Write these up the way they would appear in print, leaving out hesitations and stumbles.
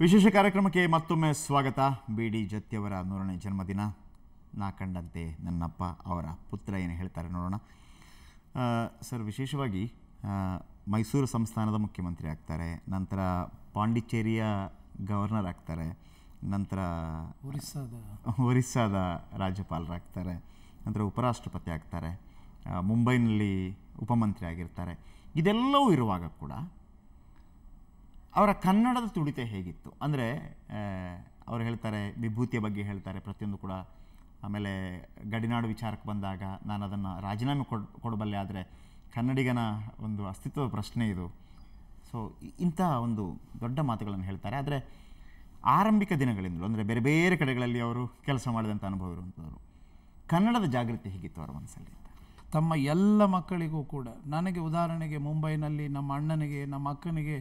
ವಿಶೇಷ ಕಾರ್ಯಕ್ರಮಕ್ಕೆ ಮತ್ತೊಮ್ಮೆ ಸ್ವಾಗತ. ಬಿ ಡಿ ಜತ್ತಿಯವರ 100ನೇ ಜನ್ಮದಿನ. ನಾ ಕಂಡಂತೆ ನನ್ನಪ್ಪ ಅವರ ಪುತ್ರ ಏನು ಹೇಳ್ತಾರೆ ನೋಡೋಣ. ಸರ್, ವಿಶೇಷವಾಗಿ ಮೈಸೂರು ಸಂಸ್ಥಾನದ ಮುಖ್ಯಮಂತ್ರಿ ಆಗ್ತಾರೆ, ನಂತರ ಪಾಂಡಿಚೇರಿಯ ಗವರ್ನರ್ ಆಗ್ತಾರೆ, ನಂತರ ಒರಿಸ್ಸಾದ ರಾಜ್ಯಪಾಲರಾಗ್ತಾರೆ, ನಂತರ ಉಪರಾಷ್ಟ್ರಪತಿ ಆಗ್ತಾರೆ, ಮುಂಬೈನಲ್ಲಿ ಉಪಮಂತ್ರಿ ಆಗಿರ್ತಾರೆ. ಇದೆಲ್ಲವೂ ಇರುವಾಗ ಕೂಡ ಅವರ ಕನ್ನಡದ ತುಡಿತ ಹೇಗಿತ್ತು ಅಂದರೆ, ಅವರು ಹೇಳ್ತಾರೆ ವಿಭೂತಿಯ ಬಗ್ಗೆ ಹೇಳ್ತಾರೆ ಪ್ರತಿಯೊಂದು ಕೂಡ. ಆಮೇಲೆ ಗಡಿನಾಡು ವಿಚಾರಕ್ಕೆ ಬಂದಾಗ ನಾನು ಅದನ್ನು ರಾಜೀನಾಮೆ ಕೊಡಬಲ್ಲೆ, ಆದರೆ ಕನ್ನಡಿಗನ ಒಂದು ಅಸ್ತಿತ್ವದ ಪ್ರಶ್ನೆ ಇದು. ಸೊ ಇಂಥ ಒಂದು ದೊಡ್ಡ ಮಾತುಗಳನ್ನು ಹೇಳ್ತಾರೆ. ಆದರೆ ಆರಂಭಿಕ ದಿನಗಳಿಂದಲೂ ಅಂದರೆ ಬೇರೆ ಬೇರೆ ಕಡೆಗಳಲ್ಲಿ ಅವರು ಕೆಲಸ ಮಾಡಿದಂಥ ಅನುಭವ ಇರುವಂಥವರು. ಕನ್ನಡದ ಜಾಗೃತಿ ಹೇಗಿತ್ತು ಅವರ ಮನಸ್ಸಲ್ಲಿ? ತಮ್ಮ ಎಲ್ಲ ಮಕ್ಕಳಿಗೂ ಕೂಡ, ನನಗೆ ಉದಾಹರಣೆಗೆ ಮುಂಬೈನಲ್ಲಿ ನಮ್ಮ ಅಣ್ಣನಿಗೆ ನಮ್ಮ ಅಕ್ಕನಿಗೆ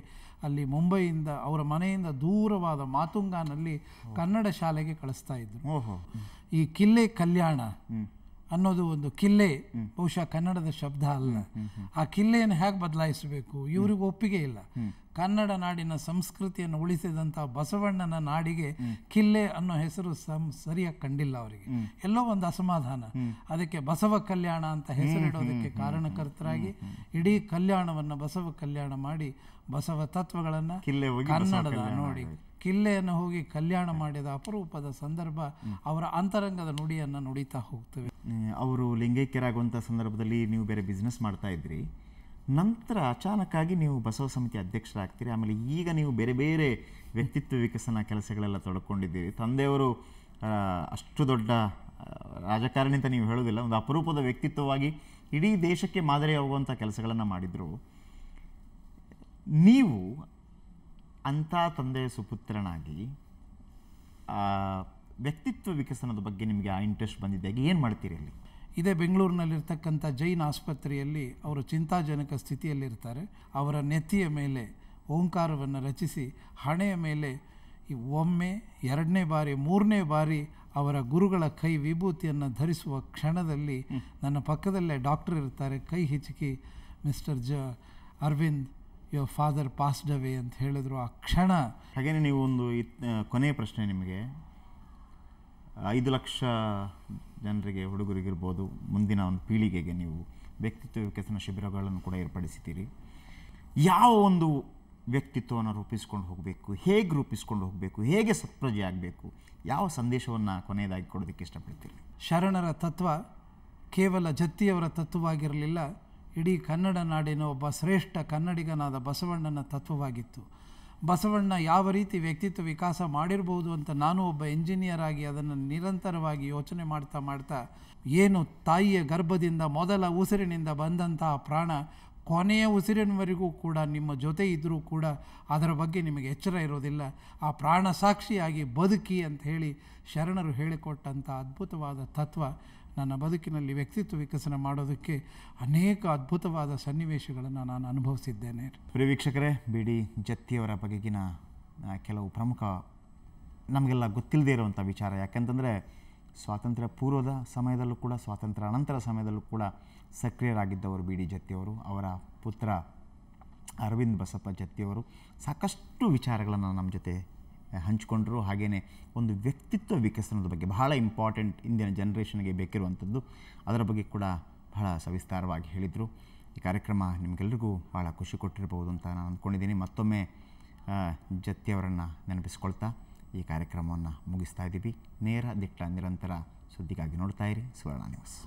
ಅಲ್ಲಿ ಮುಂಬೈಯಿಂದ ಅವರ ಮನೆಯಿಂದ ದೂರವಾದ ಮಾತುಂಗಾನಲ್ಲಿ ಕನ್ನಡ ಶಾಲೆಗೆ ಕಳಿಸ್ತಾ ಇದ್ರು. ಈ ಕಿಲ್ಲೆ ಕಲ್ಯಾಣ ಅನ್ನೋದು ಒಂದು ಕಿಲ್ಲೆ, ಬಹುಶಃ ಕನ್ನಡದ ಶಬ್ದ ಅಲ್ಲ. ಆ ಕಿಲ್ಲೆಯನ್ನು ಹೇಗೆ ಬದಲಾಯಿಸಬೇಕು ಇವ್ರಿಗೆ ಒಪ್ಪಿಗೆ ಇಲ್ಲ. ಕನ್ನಡ ನಾಡಿನ ಸಂಸ್ಕೃತಿಯನ್ನು ಉಳಿಸಿದಂಥ ಬಸವಣ್ಣನ ನಾಡಿಗೆ ಕಿಲ್ಲೆ ಅನ್ನೋ ಹೆಸರು ಸರಿಯಾಗಿ ಕಂಡಿಲ್ಲ ಅವರಿಗೆ. ಎಲ್ಲೋ ಒಂದು ಅಸಮಾಧಾನ. ಅದಕ್ಕೆ ಬಸವ ಕಲ್ಯಾಣ ಅಂತ ಹೆಸರಿಡೋದಕ್ಕೆ ಕಾರಣಕರ್ತರಾಗಿ ಇಡೀ ಕಲ್ಯಾಣವನ್ನು ಬಸವ ಕಲ್ಯಾಣ ಮಾಡಿ ಬಸವ ತತ್ವಗಳನ್ನು ಕನ್ನಡದ ನೋಡಿ ಕಿಲ್ಲೆಯನ್ನು ಹೋಗಿ ಕಲ್ಯಾಣ ಮಾಡಿದ ಅಪರೂಪದ ಸಂದರ್ಭ ಅವರ ಅಂತರಂಗದ ನುಡಿಯನ್ನು ನುಡಿತಾ ಹೋಗ್ತೇವೆ. ಅವರು ಲಿಂಗೈಕ್ಯರಾಗುವಂಥ ಸಂದರ್ಭದಲ್ಲಿ ನೀವು ಬೇರೆ ಬಿಸ್ನೆಸ್ ಮಾಡ್ತಾ ಇದ್ರಿ, ನಂತರ ಅಚಾನಕ್ಕಾಗಿ ನೀವು ಬಸವ ಸಮಿತಿ ಅಧ್ಯಕ್ಷರಾಗ್ತೀರಿ. ಆಮೇಲೆ ಈಗ ನೀವು ಬೇರೆ ಬೇರೆ ವ್ಯಕ್ತಿತ್ವ ವಿಕಸನ ಕೆಲಸಗಳೆಲ್ಲ ತೊಡ್ಕೊಂಡಿದ್ದೀರಿ. ತಂದೆಯವರು ಅಷ್ಟು ದೊಡ್ಡ ರಾಜಕಾರಣಿ ಅಂತ ನೀವು ಹೇಳೋದಿಲ್ಲ, ಒಂದು ಅಪರೂಪದ ವ್ಯಕ್ತಿತ್ವವಾಗಿ ಇಡೀ ದೇಶಕ್ಕೆ ಮಾದರಿಯಾಗುವಂಥ ಕೆಲಸಗಳನ್ನು ಮಾಡಿದರು. ನೀವು ಅಂಥ ತಂದೆಯ ಸುಪುತ್ರನಾಗಿ ವ್ಯಕ್ತಿತ್ವ ವಿಕಸನದ ಬಗ್ಗೆ ನಿಮಗೆ ಆ ಇಂಟ್ರೆಸ್ಟ್ ಬಂದಿದ್ದಾಗ ಏನು ಮಾಡ್ತೀರಿ ಅಲ್ಲಿ? ಇದೇ ಬೆಂಗಳೂರಿನಲ್ಲಿರ್ತಕ್ಕಂಥ ಜೈನ್ ಆಸ್ಪತ್ರೆಯಲ್ಲಿ ಅವರು ಚಿಂತಾಜನಕ ಸ್ಥಿತಿಯಲ್ಲಿರ್ತಾರೆ. ಅವರ ನೆತ್ತಿಯ ಮೇಲೆ ಓಂಕಾರವನ್ನು ರಚಿಸಿ ಹಣೆಯ ಮೇಲೆ ಒಮ್ಮೆ, 2ನೇ ಬಾರಿ, 3ನೇ ಬಾರಿ ಅವರ ಗುರುಗಳ ಕೈ ವಿಭೂತಿಯನ್ನು ಧರಿಸುವ ಕ್ಷಣದಲ್ಲಿ ನನ್ನ ಪಕ್ಕದಲ್ಲೇ ಡಾಕ್ಟರ್ ಇರ್ತಾರೆ. ಕೈ ಹಿಚಕಿ, mister Arvind, your father passed away ಅಂತ ಹೇಳಿದ್ರು. ಆ ಕ್ಷಣ. ಹಾಗೇನೆ ನೀವು ಒಂದು ಕೊನೆಯ ಪ್ರಶ್ನೆ ನಿಮಗೆ, 5 ಲಕ್ಷ ಜನರಿಗೆ, ಹುಡುಗರಿಗಿರ್ಬೋದು, ಮುಂದಿನ ಒಂದು ಪೀಳಿಗೆಗೆ ನೀವು ವ್ಯಕ್ತಿತ್ವ ವಿಕಸನ ಶಿಬಿರಗಳನ್ನು ಕೂಡ ಏರ್ಪಡಿಸಿದ್ದೀರಿ. ಯಾವ ಒಂದು ವ್ಯಕ್ತಿತ್ವವನ್ನು ರೂಪಿಸ್ಕೊಂಡು ಹೋಗಬೇಕು, ಹೇಗೆ ರೂಪಿಸ್ಕೊಂಡು ಹೋಗಬೇಕು, ಹೇಗೆ ಸತ್ಪ್ರಜೆ ಆಗಬೇಕು, ಯಾವ ಸಂದೇಶವನ್ನು ಕೊನೆಯದಾಗಿ ಕೊಡೋದಕ್ಕೆ ಇಷ್ಟಪಡ್ತೀರಿ? ಶರಣರ ತತ್ವ ಕೇವಲ ಜತ್ತಿಯವರ ತತ್ವವಾಗಿರಲಿಲ್ಲ, ಇಡೀ ಕನ್ನಡ ನಾಡಿನ ಒಬ್ಬ ಶ್ರೇಷ್ಠ ಕನ್ನಡಿಗನಾದ ಬಸವಣ್ಣನ ತತ್ವವಾಗಿತ್ತು. ಬಸವಣ್ಣ ಯಾವ ರೀತಿ ವ್ಯಕ್ತಿತ್ವ ವಿಕಾಸ ಮಾಡಿರ್ಬೋದು ಅಂತ ನಾನು ಒಬ್ಬ ಎಂಜಿನಿಯರ್ ಆಗಿ ಅದನ್ನು ನಿರಂತರವಾಗಿ ಯೋಚನೆ ಮಾಡ್ತಾ ಏನು ತಾಯಿಯ ಗರ್ಭದಿಂದ ಮೊದಲ ಉಸಿರಿನಿಂದ ಬಂದಂತಹ ಪ್ರಾಣ ಕೊನೆಯ ಉಸಿರಿನವರೆಗೂ ಕೂಡ ನಿಮ್ಮ ಜೊತೆ ಇದ್ದರೂ ಕೂಡ ಅದರ ಬಗ್ಗೆ ನಿಮಗೆ ಎಚ್ಚರ ಇರೋದಿಲ್ಲ. ಆ ಪ್ರಾಣ ಸಾಕ್ಷಿಯಾಗಿ ಬದುಕಿ ಅಂತ ಹೇಳಿ ಶರಣರು ಹೇಳಿಕೊಟ್ಟಂಥ ಅದ್ಭುತವಾದ ತತ್ವ ನನ್ನ ಬದುಕಿನಲ್ಲಿ ವ್ಯಕ್ತಿತ್ವ ವಿಕಸನ ಮಾಡೋದಕ್ಕೆ ಅನೇಕ ಅದ್ಭುತವಾದ ಸನ್ನಿವೇಶಗಳನ್ನು ನಾನು ಅನುಭವಿಸಿದ್ದೇನೆ. ಪ್ರಿಯ ವೀಕ್ಷಕರೇ, ಬಿ ಡಿ ಜತ್ತಿಯವರ ಬಗೆಗಿನ ಕೆಲವು ಪ್ರಮುಖ ನಮಗೆಲ್ಲ ಗೊತ್ತಿಲ್ಲದೇ ಇರುವಂಥ ವಿಚಾರ. ಯಾಕೆಂತಂದರೆ ಸ್ವಾತಂತ್ರ್ಯ ಪೂರ್ವದ ಸಮಯದಲ್ಲೂ ಕೂಡ, ಸ್ವಾತಂತ್ರ್ಯ ಅನಂತರ ಸಮಯದಲ್ಲೂ ಕೂಡ ಸಕ್ರಿಯರಾಗಿದ್ದವರು ಬಿ ಡಿ ಜತ್ತಿಯವರು. ಅವರ ಪುತ್ರ ಅರವಿಂದ್ ಬಸಪ್ಪ ಜತ್ತಿಯವರು ಸಾಕಷ್ಟು ವಿಚಾರಗಳನ್ನು ನಮ್ಮ ಜೊತೆ ಹಂಚಿಕೊಂಡ್ರು. ಹಾಗೆಯೇ ಒಂದು ವ್ಯಕ್ತಿತ್ವ ವಿಕಸನದ ಬಗ್ಗೆ ಬಹಳ ಇಂಪಾರ್ಟೆಂಟ್, ಇಂದಿನ ಜನ್ರೇಷನ್ಗೆ ಬೇಕಿರುವಂಥದ್ದು, ಅದರ ಬಗ್ಗೆ ಕೂಡ ಬಹಳ ಸವಿಸ್ತಾರವಾಗಿ ಹೇಳಿದರು. ಈ ಕಾರ್ಯಕ್ರಮ ನಿಮಗೆಲ್ಲರಿಗೂ ಭಾಳ ಖುಷಿ ಕೊಟ್ಟಿರ್ಬೋದು ಅಂತ ನಾನು ಅಂದ್ಕೊಂಡಿದ್ದೀನಿ. ಮತ್ತೊಮ್ಮೆ ಜತ್ತಿಯವರನ್ನು ನೆನಪಿಸ್ಕೊಳ್ತಾ ಈ ಕಾರ್ಯಕ್ರಮವನ್ನು ಮುಗಿಸ್ತಾ ಇದ್ದೀವಿ. ನೇರ ದಿಟ್ಟ ನಿರಂತರ ಸುದ್ದಿಗಾಗಿ ನೋಡ್ತಾ ಇರಿ ಸುವರ್ಣ ನ್ಯೂಸ್.